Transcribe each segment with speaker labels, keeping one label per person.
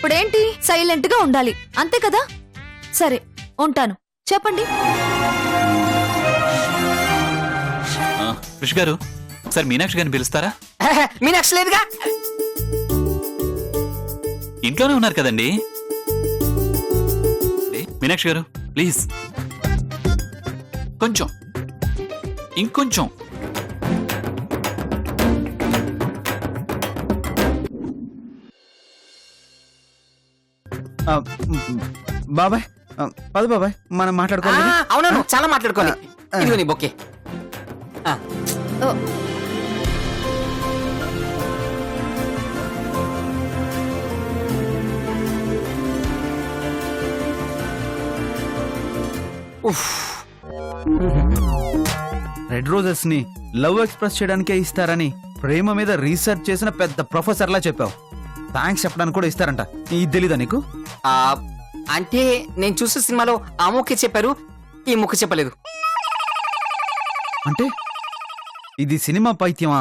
Speaker 1: ఇప్పుడేంటి సైలెంట్ గా ఉండాలి అంతే కదా? సరే ఉంటాను. చెప్పండి.
Speaker 2: కృషి గారు ఒకసారి మీనాక్షి గారిని పిలుస్తారా?
Speaker 3: మీనాక్షి లేదుగా.
Speaker 2: ఇంట్లోనే ఉన్నారు కదండి. మీనాక్షి గారు ప్లీజ్ కొంచెం ఇంకొంచెం.
Speaker 4: బాబాయ్ పద బాబాయ్, మనం మాట్లాడుకోవాలి.
Speaker 3: అవునవును, చాలా మాట్లాడుకోవాలి. ఇదిగో నీ బొకే.
Speaker 1: ఓ,
Speaker 4: రెడ్ రోజెస్ ని లవ్ ఎక్స్ప్రెస్ చేయడానికే ఇస్తారని ప్రేమ మీద రీసెర్చ్ చేసిన పెద్ద ప్రొఫెసర్లా చెప్పావు. థ్యాంక్స్ చెప్పడానికి కూడా ఇస్తారంట. ఇది తెలీదా నీకు?
Speaker 3: అంటే నేను చూసే సినిమాలో ఆ ముఖే చెప్పారు, ఈ ముఖ చెప్పలేదు.
Speaker 4: అంటే ఇది సినిమా పైత్యమా?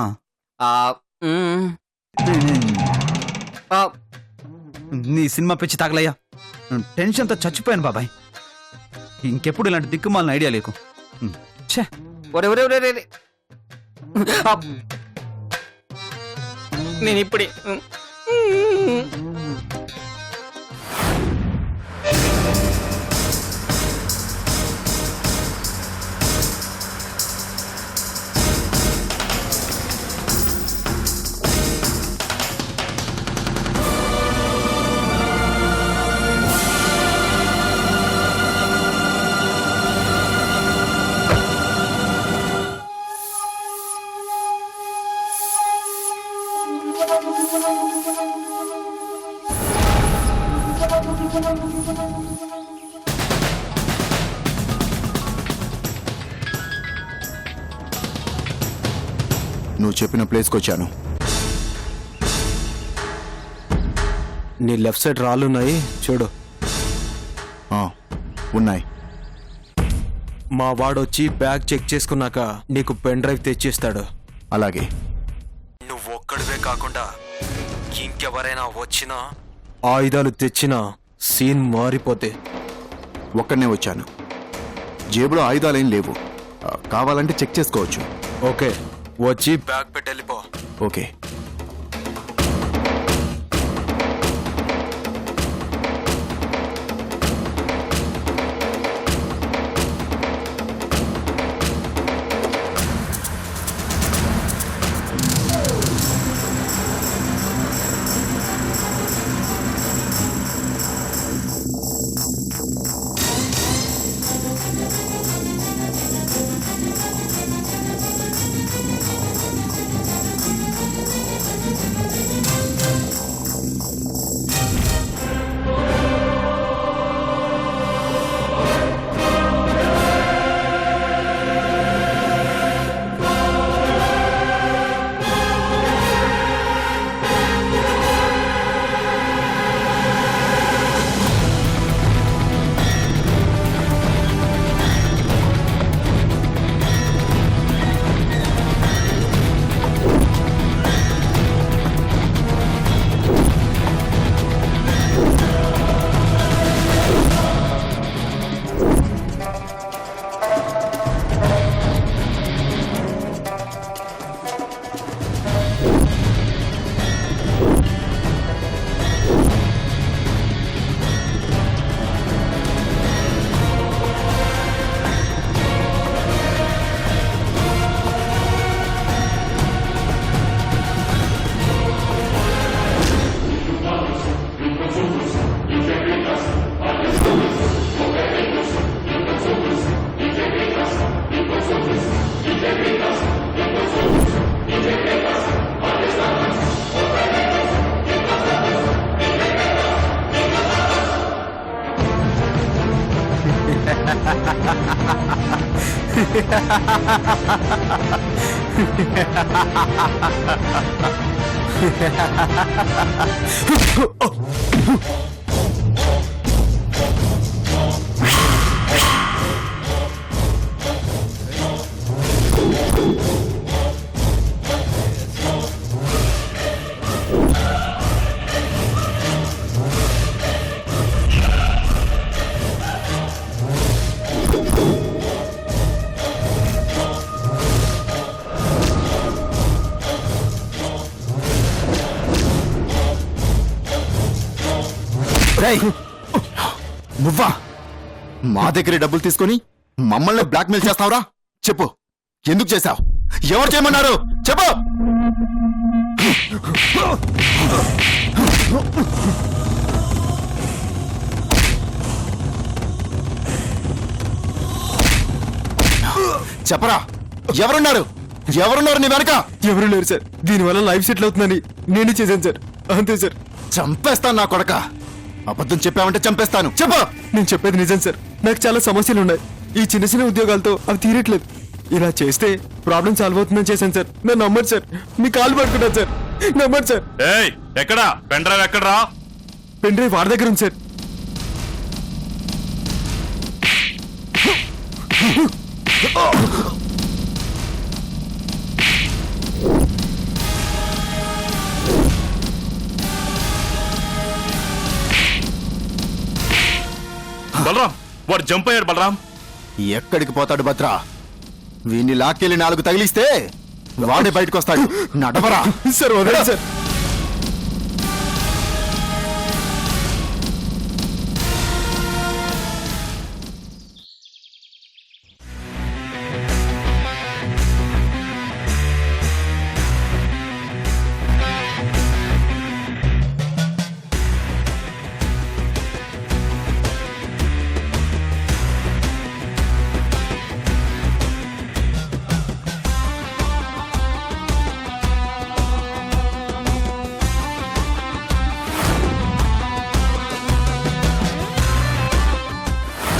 Speaker 4: నీ సినిమా పిచ్చి తగలయ్యా. టెన్షన్తో చచ్చిపోయాను బాబాయ్. ఇంకెప్పుడు ఇలాంటి దిక్కుమాలిన ఐడియా లేకు. ఛే,
Speaker 3: నేను ఇప్పుడే
Speaker 5: నువ్వు చెప్పిన ప్లేస్కి వచ్చాను.
Speaker 6: నీ లెఫ్ట్ సైడ్ రాళ్ళున్నాయి చూడు.
Speaker 5: ఉన్నాయి.
Speaker 6: మా వాడొచ్చి బ్యాగ్ చెక్ చేసుకున్నాక నీకు పెన్ డ్రైవ్ తెచ్చిస్తాడు.
Speaker 5: అలాగే.
Speaker 6: నువ్వు ఒక్కడివే కాకుండా ఇంకెవరైనా వచ్చినా ఆయుధాలు తెచ్చినా సీన్ మారిపోతే.
Speaker 5: ఒక్కడనే వచ్చాను. జేబులో ఆయుధాలేం లేవు. కావాలంటే చెక్ చేసుకోవచ్చు.
Speaker 6: ఓకే, వచ్చి బ్యాగ్ పెట్టి వెళ్ళిపో.
Speaker 5: ఓకే. రేయ్, నువ్వా మా దగ్గర డబ్బులు తీసుకొని మమ్మల్ని బ్లాక్మెయిల్ చేస్తావురా? చెప్పు, ఎందుకు చేశావు? ఎవరు చేయమన్నారు? చెప్పు. చెప్పరా, ఎవరున్నారు? ఎవరున్నారు నీ వెనక?
Speaker 6: ఎవరు లేరు సార్. దీనివల్ల లైఫ్ సెటిల్ అవుతుందని నేనే చేశాను సార్. అంతే సార్.
Speaker 5: చంపేస్తాను నా కొడక. అబద్ధం చెప్పావంటే చంపేస్తాను. చెప్పు.
Speaker 6: నేను చెప్పేది నిజం సార్. నాకు చాలా సమస్యలు ఉన్నాయి. ఈ చిన్న చిన్న ఉద్యోగాలతో అవి తీరట్లేదు. ఇలా చేస్తే ప్రాబ్లం సాల్వ్ అవుతుందని చేశాను సార్. నన్ను నమ్మరు సార్. మీ కాలు పట్టుకుంటాను సార్. నమ్మరు సార్.
Speaker 7: ఏయ్, ఎక్కడా పెన్ డ్రైవ్? ఎక్కడరా?
Speaker 6: పెన్ డ్రైవ్ వాడి దగ్గర ఉంది సార్.
Speaker 7: బలరాం, వాడు జంప్ అయ్యాడు. బలరాం,
Speaker 5: ఎక్కడికి పోతాడు భద్రా? వీడిని లాక్కెళ్ళి 4 తగిలిస్తే వాడే బయటకు వస్తాడు. నడవరా.
Speaker 6: సార్ వదలండి సార్.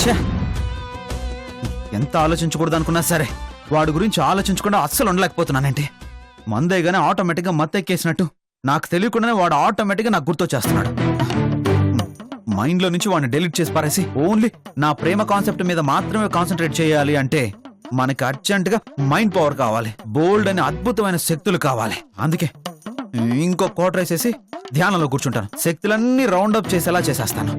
Speaker 4: ఛే! ఎంత ఆలోచించకూడదు అనుకున్నా సరే వాడి గురించి ఆలోచించకుండా అస్సలు ఉండలేకపోతున్నానంటే. మందేగానే ఆటోమేటిక్గా మత్తెక్కేసినట్టు నాకు తెలియకుండానే వాడు ఆటోమేటిక్గా నాకు గుర్తొచ్చేస్తున్నాడు. మైండ్లో నుంచి వాడిని డెలీట్ చేసి పారేసి ఓన్లీ నా ప్రేమ కాన్సెప్ట్ మీద మాత్రమే కాన్సన్ట్రేట్ చేయాలి అంటే మనకి అర్జెంటుగా మైండ్ పవర్ కావాలి. బోల్డ్ అనే అద్భుతమైన శక్తులు కావాలి. అందుకే ఇంకో కోట వేసేసి ధ్యానంలో కూర్చుంటాను. శక్తులన్నీ రౌండ్ అప్ చేసేలా చేసేస్తాను.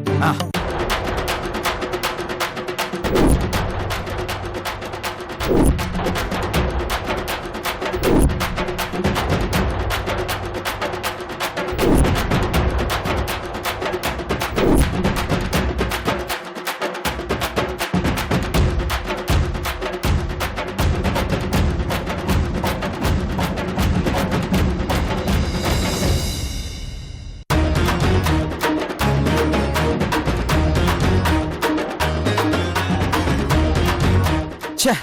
Speaker 4: ఛే!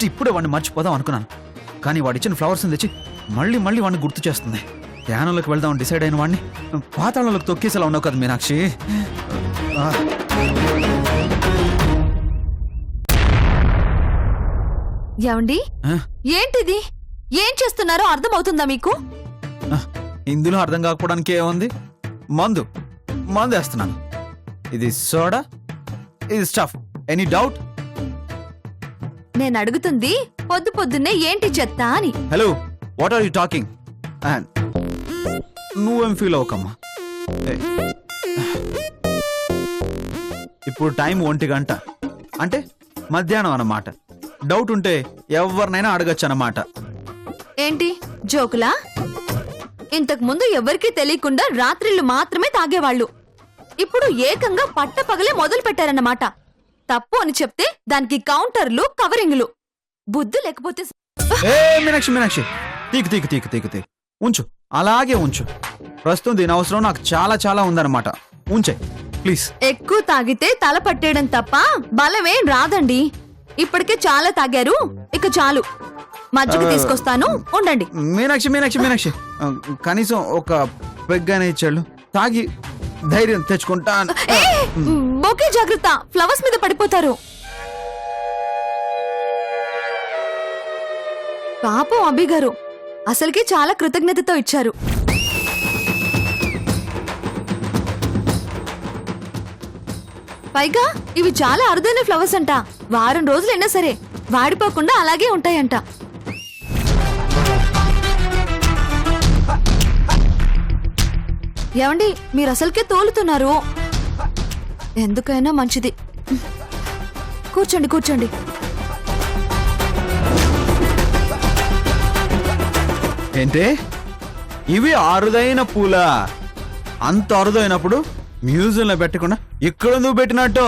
Speaker 4: ఇప్పుడే వాడిని మర్చిపోదాం అనుకున్నాను. కానీ వాడిచ్చిన ఫ్లవర్స్ని తెచ్చి మళ్ళీ వాడిని గుర్తు చేస్తుంది. ధ్యానంలోకి వెళ్దామని డిసైడ్ అయిన వాడిని పాతాళంలోకి తొక్కేసేలా ఉన్నావు కదా మీనాక్షి.
Speaker 1: ఏమండి, ఏంటిది? ఏం చేస్తున్నారో అర్థమవుతుందా మీకు?
Speaker 4: ఇందులో అర్థం కాకపోవడానికి ఏముంది? మందు వేస్తున్నాను. ఇది సోడా, ఇది స్టఫ్. Any doubt?
Speaker 1: నేను అడుగుతుంది పొద్దున్నే ఏంటి చెత్త అని.
Speaker 4: Hello, what are you talking? నువ్వేం ఫీల్ అవ్వకమ్మా. ఇప్పుడు టైం 1 గంట అంటే మధ్యాహ్నం అన్నమాట. డౌట్ ఉంటే ఎవరినైనా అడగచ్చు అన్నమాట.
Speaker 1: ఏంటి జోకులా? ఇంతకు ముందు ఎవరికీ తెలియకుండా రాత్రిళ్ళు మాత్రమే తాగేవాళ్ళు. ఇప్పుడు ఏకంగా పట్టపగలే మొదలు పెట్టారన్నమాట. తప్పు అని చెప్తే దానికి కౌంటర్లు, కవరింగ్లు. బుద్ధి లేకపోతే
Speaker 4: మీనాక్షి తీకు ఉంచు, అలాగే ఉంచు. ప్రస్తుతం దీని అవసరం నాకు చాలా ఉందన్నమాట. ఉంచే ప్లీజ్.
Speaker 1: ఎక్కువ తాగితే తల పట్టేయడం తప్ప బలమేం రాదండి. ఇప్పటికే చాలా తాగారు, ఇక చాలు. మజ్జిగ తీసుకొస్తాను, ఉండండి.
Speaker 4: మీనాక్షి కనీసం ఒక పెగ్గానే ఇచ్చాడు. తాగి ధైర్యం తెచ్చుకుంటా.
Speaker 1: ఓకే, జాగ్రత్త, ఫ్లవర్స్ మీద పడిపోతారు. పాపం అబ్బి గారు అసలుకి చాలా కృతజ్ఞతతో ఇచ్చారు. పైగా ఇవి చాలా అరుదైన ఫ్లవర్స్ అంట. వారం రోజులైనా సరే వాడిపోకుండా అలాగే ఉంటాయంట. ఏమండి, మీరు అసలుకే తోలుతున్నారు. ఎందుకైనా మంచిది. కూర్చోండి.
Speaker 4: ఏంటే, ఇవి అరుదైన పూల? అంత అరుదైనప్పుడు మ్యూజియంలో పెట్టకుండా ఇక్కడ నువ్వు పెట్టినట్టు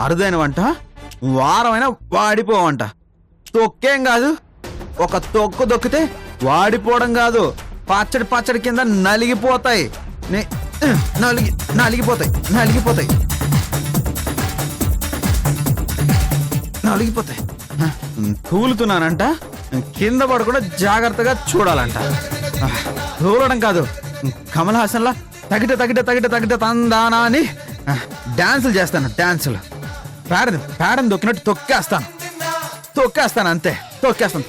Speaker 4: అరుదైన వంట వారమైనా వాడిపోవంట. తొక్కేం కాదు, ఒక తొక్కు దొక్కితే వాడిపోవడం కాదు, పచ్చడి పచ్చడి కింద నలిగిపోతాయి. నలిగిపోతాయి నలిగిపోతాయి నలిగిపోతాయి. తూలుతున్నానంట, కింద పడకుండా జాగ్రత్తగా చూడాలంట. తూలడం కాదు, కమల్ హాసన్లా తగిట తగిట తగిట తగిట తందానా అని డాన్సులు చేస్తాను. డాన్సులు పేడని దొక్కినట్టు తొక్కేస్తాను అంతే. తొక్కేస్తాను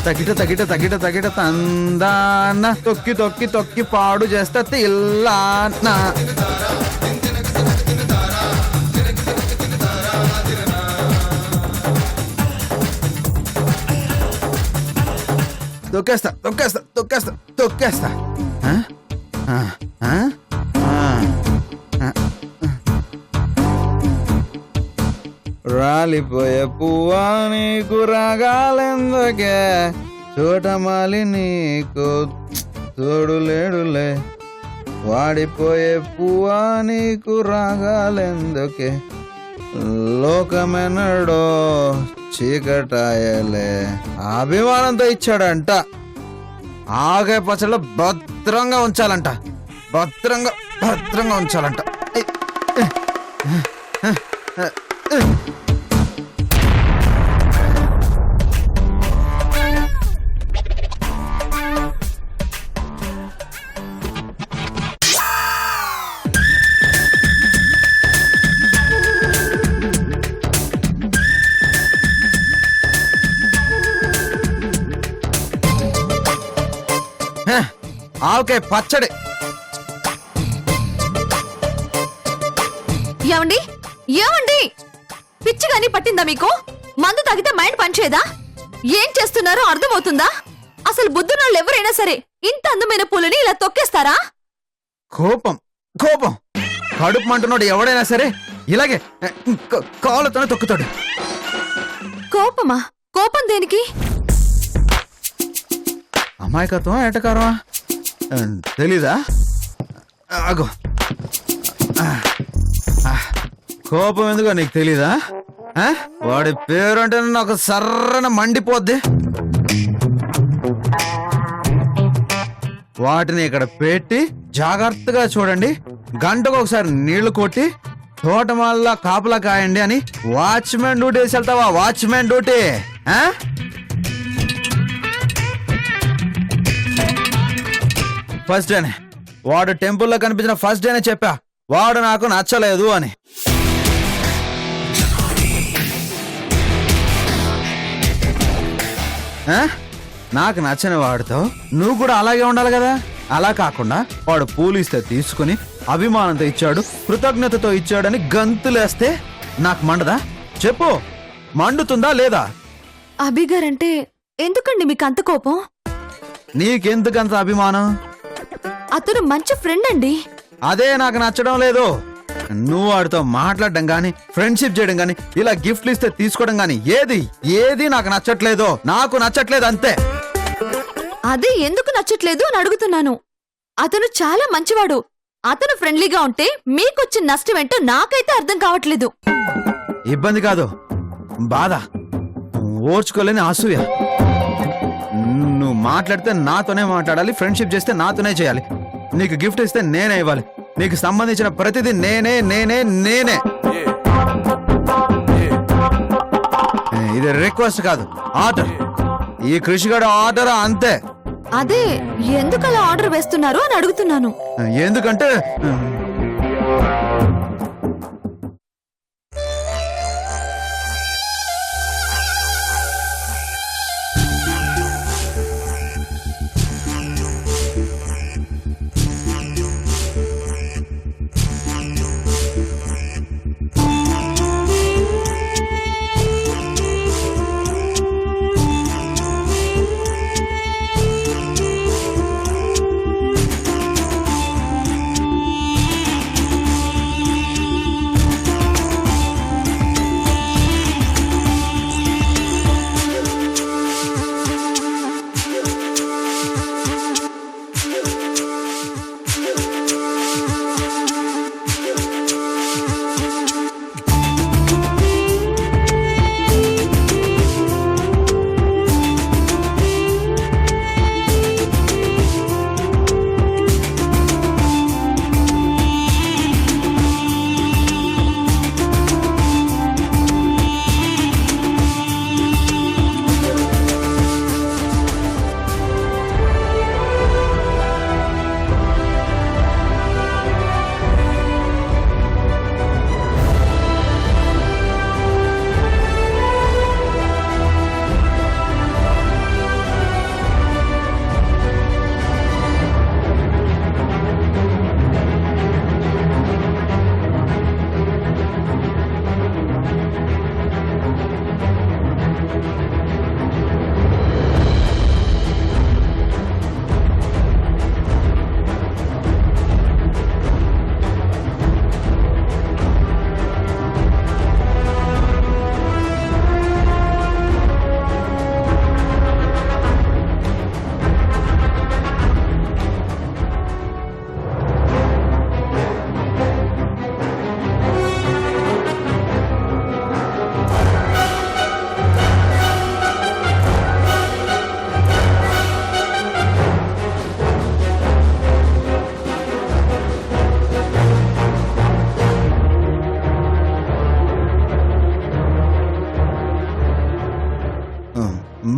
Speaker 4: తగిట తగిట తగిట తగిట తందాన తొక్కి తొక్కి తొక్కి పాడు చేస్తా తిల్లానా. తొక్కేస్తా తొక్కేస్తా తొక్కేస్తా తొక్కేస్తా. రాలిపోయే పువ్వా నీకు రాగాలెందుకే, చోటమాలి నీకు తోడు లేడులే. వాడిపోయే పువ్వా నీకు రాగాలెందుకే, లోకమెన్నడో చీకటాయలే. అభిమానంతో ఇచ్చాడంట, ఆగే పచ్చళ్ళు భద్రంగా ఉంచాలంట. భద్రంగా ఉంచాలంట. ఆవకాయ పచ్చడి.
Speaker 1: ఏమండి ఏమండి, పిచ్చి గాని పట్టిందా మీకు? మందు తాగితే మైండ్ పనిచేయదా? ఏం చేస్తున్నారో అర్థమవుతుందా? అసలు బుద్ధునోళ్ళు ఎవరైనా సరే ఇంత అందమైన పూలని ఇలా తొక్కేస్తారా?
Speaker 4: కోపం కడుపు మంటున్నాడు ఎవడైనా సరే ఇలాగే కాళ్ళతోనే తొక్కుతాడు.
Speaker 1: కోపమా? కోపం దేనికి?
Speaker 4: అమాయకత్వం ఏటకారమా తెలీదా? అగో కోపం ఎందుకో నీకు తెలీదా? వాడి పేరు అంటే నాకు సర్రన మండిపోద్ది. వాటిని ఇక్కడ పెట్టి జాగ్రత్తగా చూడండి, గంటకు ఒకసారి నీళ్లు కొట్టి తోటమాల్లా కాపలా కాయండి అని వాచ్మెన్ డ్యూటీ వేసి వెళ్తావా? Watchman duty. ఫస్ట్ డేనే వాడు టెంపుల్లో కనిపించిన ఫస్ట్ డేనే చెప్పా, వాడు నాకు నచ్చలేదు అని. నాకు నచ్చని వాడితో నువ్వు కూడా అలాగే ఉండాలి కదా. అలా కాకుండా వాడు పూలు ఇస్తే తీసుకుని అభిమానంతో ఇచ్చాడు, కృతజ్ఞతతో ఇచ్చాడని గంతులేస్తే నాకు మండదా? చెప్పు, మండుతుందా లేదా?
Speaker 1: అభిగారంటే ఎందుకండి మీకు అంత కోపం?
Speaker 4: నీకెందుకంత అభిమానం?
Speaker 1: అతను మంచి ఫ్రెండ్ అండి.
Speaker 4: అదే నాకు నచ్చడం లేదు. నువ్వు వాడితో మాట్లాడడం గాని, ఫ్రెండ్షిప్ చేయడం గాని, ఇలా గిఫ్ట్లు ఇస్తే తీసుకోవడం గాని ఏది నాకు నచ్చట్లేదు. నాకు నచ్చట్లేదు అంతే.
Speaker 1: అదే ఎందుకు నచ్చట్లేదు అని అడుగుతున్నాను. అతను చాలా మంచివాడు. అతను ఫ్రెండ్లీగా ఉంటే మీకొచ్చిన నష్టం ఏంటో నాకైతే అర్థం కావట్లేదు.
Speaker 4: ఇబ్బంది కాదు, బాధ, ఓర్చుకోలేని అసూయ. నువ్వు మాట్లాడితే నాతోనే మాట్లాడాలి, ఫ్రెండ్షిప్ చేస్తే నాతోనే చేయాలి, నీకు గిఫ్ట్ ఇస్తే నేనే ఇవ్వాలి, నీకు సంబంధించిన ప్రతిదీ నేనే. ఇది రిక్వెస్ట్ కాదు, ఆర్డర్. ఈ కృషిగాడు ఆర్డర్ అంతే.
Speaker 1: అదే ఎందుకు అలా ఆర్డర్ వేస్తున్నారు అని అడుగుతున్నాను.
Speaker 4: ఎందుకంటే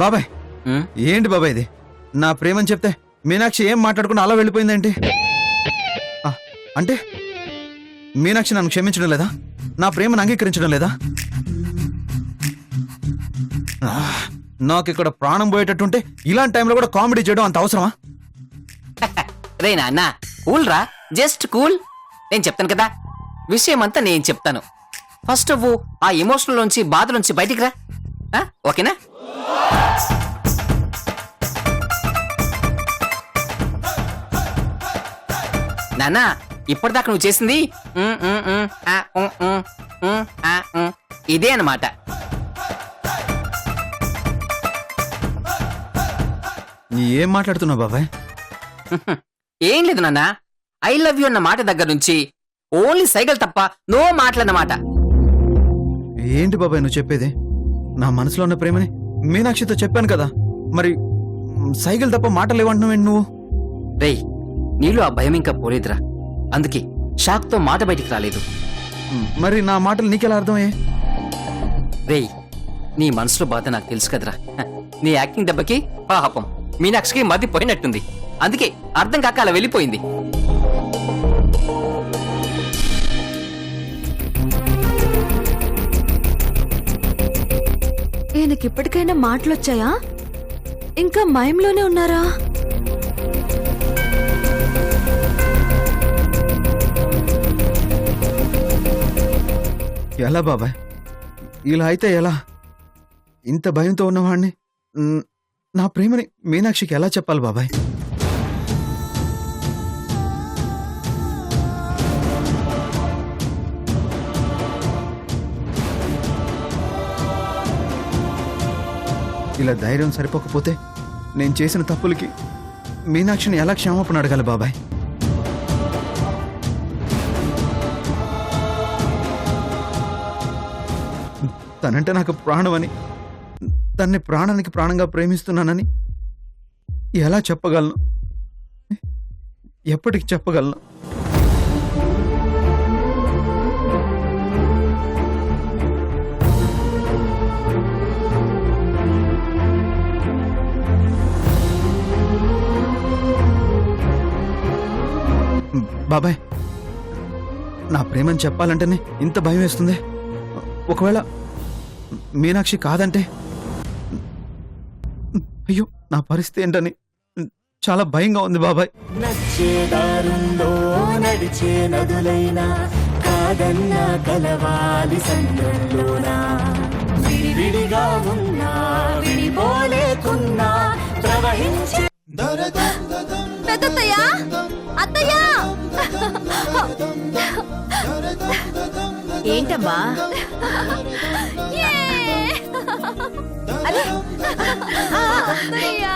Speaker 4: బాబాయ్
Speaker 3: ఉమ్,
Speaker 4: ఏంటి బాబాయ్ ఇది? నా ప్రేమని చెప్తే మీనాక్షి ఏం మాట్లాడకుండా అలా వెళ్ళిపోయిందేంటి? ఆ, అంటే మీనాక్షి నన్ను క్షమించడం లేదా? నా ప్రేమను అంగీకరించడం లేదా? ఆ, నాకు ఇక్కడ ప్రాణం పోయేటట్టుంటే ఇలాంటి టైంలో కూడా కామెడీ చేయడం అంత అవసరమా?
Speaker 3: రే నాన్న కూల్ రా, జస్ట్ కూల్. నేను చెప్తాను కదా, విషయం అంతా నేను చెప్తాను. ఫస్ట్ నువ్వు ఆ ఎమోషనల్ నుంచి బాధ నుంచి బయటికి రా, ఆ, ఓకేనా? నాన్న ఇప్పటిదాకా నువ్వు చేసింది ఇదే అన్నమాట.
Speaker 4: ఏం మాట్లాడుతున్నావు బాబాయ్?
Speaker 3: ఏం లేదు నాన్న, ఐ లవ్ యూ అన్న మాట దగ్గర నుంచి ఓన్లీ సైకిల్ తప్ప నో మాటలన్నమాట.
Speaker 4: ఏంటి బాబాయ్ నువ్వు చెప్పేది? నా మనసులో ఉన్న ప్రేమని మీనాక్షితో చెప్పాను కదా, మరి సైకిల్ తప్ప మాటలు ఏమంటున్నావు నువ్వు?
Speaker 3: రేయ్, నీలో ఆ భయం ఇంకా పోలేదురా, అందుకే షాక్ తో మాట బయటికి రాలేదు.
Speaker 4: మరి నా మాటలు నీకెలా అర్థమయ్యే?
Speaker 3: రేయ్, నీ మనసులో బాధ నాకు తెలుసు కదరా. నీ యాక్టింగ్ దెబ్బకి పాపం మీనాక్షికి మతి పోయినట్టుంది, అందుకే అర్థం కాక అలా వెళ్ళిపోయింది.
Speaker 1: ఈయనకిప్పటికైనా మాటలొచ్చాయా? ఇంకా మయంలోనే ఉన్నారా?
Speaker 4: ఎలా బాబాయ్? ఇలా అయితే ఎలా? ఇంత భయంతో ఉన్నవాడిని నా ప్రేమని మీనాక్షికి ఎలా చెప్పాలి బాబాయ్? ఇలా ధైర్యం సరిపోకపోతే నేను చేసిన తప్పులకి మీనాక్షిని ఎలా క్షమాపణ అడగాలి బాబాయ్? తనంటే నాకు ప్రాణమని, తన్ని ప్రాణానికి ప్రాణంగా ప్రేమిస్తున్నానని ఎలా చెప్పగలను? ఎప్పటికి చెప్పగలను? బాబాయ్, నా ప్రేమని చెప్పాలంటేనే ఇంత భయం వేస్తుంది. ఒకవేళ మీనాక్షి కాదంటే అయ్యో నా పరిస్థితి ఏంటని చాలా భయంగా ఉంది బాబాయ్.
Speaker 8: నచ్చేదారుందో నడిచే నదులైనా కాదన్నా కలవాలి సంద్రంలోనా విడివిడిగా ఉన్నా విడిపోలేకున్నా ప్రవహించే
Speaker 1: పెద్దత్తయ్య, అత్తయ్య!
Speaker 9: ఏంటమ్మా?
Speaker 1: యే! అరే! అత్తయ్య!